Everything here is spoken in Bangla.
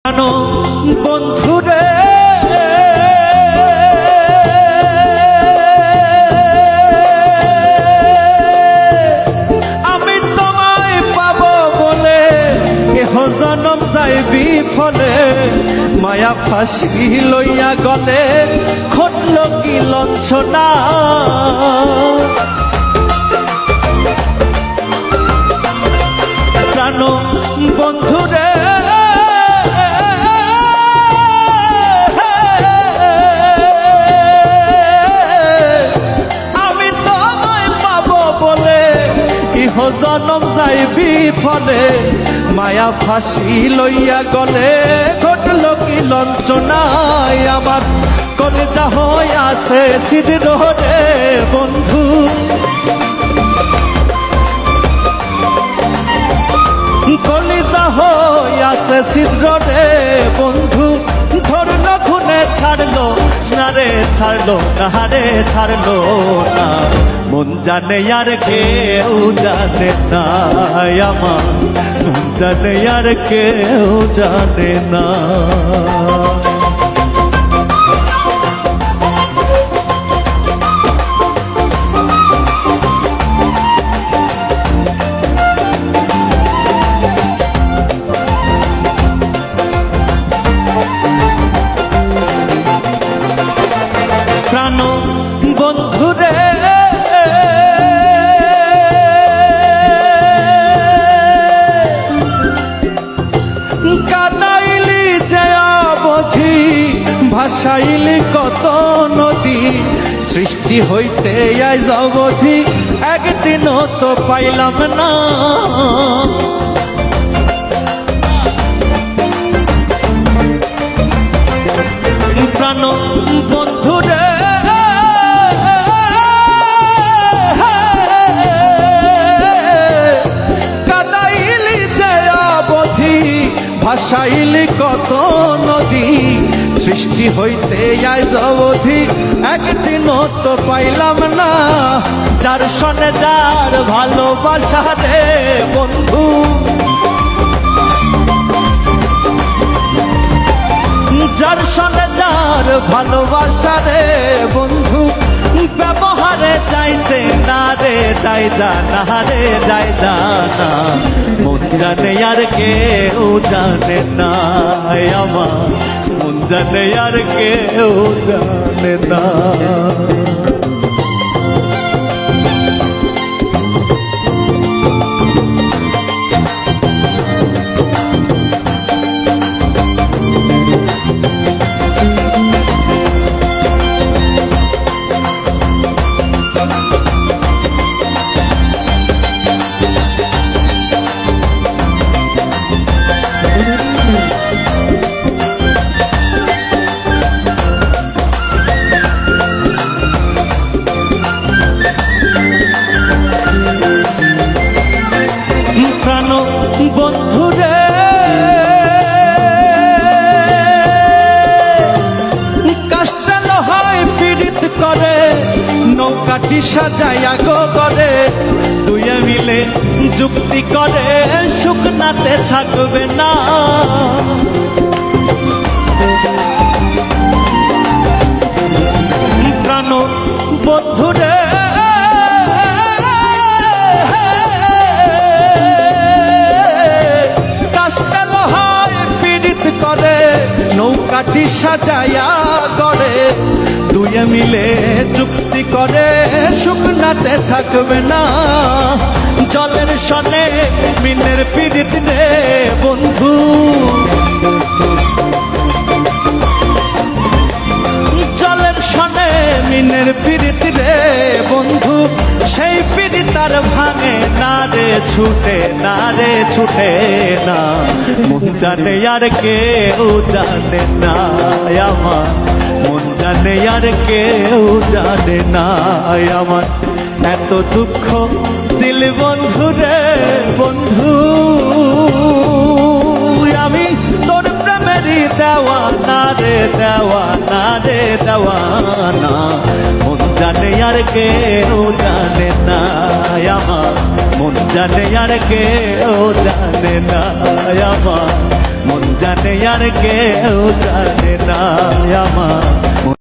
জানো বন্ধুরে আমি তোমায় পাবো বলে এহ জনম যাইবি ফলে মায়া ফাঁসি লইয়া গলে খটল কি লঞ্ছনা প্রাণ বন্ধুরে জনম যাইবি ফলে মায়া ফাঁসি লইয়া গলে ঘটল কি লঞ্চনায় আমার কলিজা হয়ে আছে সিদ্ধ রে বন্ধু কলিজা হয়ে আছে সিদ্ধ রে বন্ধু ধরল খুনে ছাড়লো না রে ছাড়লো না রে ছাড়লো না মন জানে আর কেউ জানে না আমার মন জানে আর কেউ জানে না প্রাণ বন্ধুরে কাদাইলি যে অবধি ভাসাইলি কত নদী সৃষ্টি হইতে আজ অবধি একদিনও তো পাইলাম না প্রাণ বন্ধুরে কাদাইলি যে অবধি ভাসাইলি কত নদী সৃষ্টি হইতে আজ অবধি একদিনও তো পাইলাম না যার সনে যার ভালোবাসা রে বন্ধু যার সনে যার ভালোবাসা রে বন্ধু ব্যবহারে চাইছে না রে যাই জানা রে যাই জানা মন জানে আর কেউ জানে না আমার মন জানে আর কেউ জানে না প্রাণ বন্ধুরে কাষ্টাল হয় পীড়িত করে নৌকাটি সাজাইয়া গো করে দুয়ে মিলে যুক্তি করে শুকনাতে থাকবে না প্রাণ বন্ধুরে নৌকাটি সাজাইয়া করে দুয়ে মিলে যুক্তি করে শুকনাতে থাকবে না জলের সনে মিনের পীড়িত রে বন্ধু জলের সনে মিনের পীড়িত রে বন্ধু সেই পীড়িত আর ভাঙে না রে ছুটে না রে ছুটে না মন জানে আর কেউ জানে না আমার মন জানে আর কেউ জানে না আমার এত দুঃখ দিল বন্ধু রে বন্ধু আমি তোর প্রেমেরই দেওয়ানা রে দেওয়ানা রে দেওয়ানা মন জানে আর কেউ জানে না আমার মন জানে আর কেউ জানে না আমার, মন জানে আর কেউ জানে না আমার।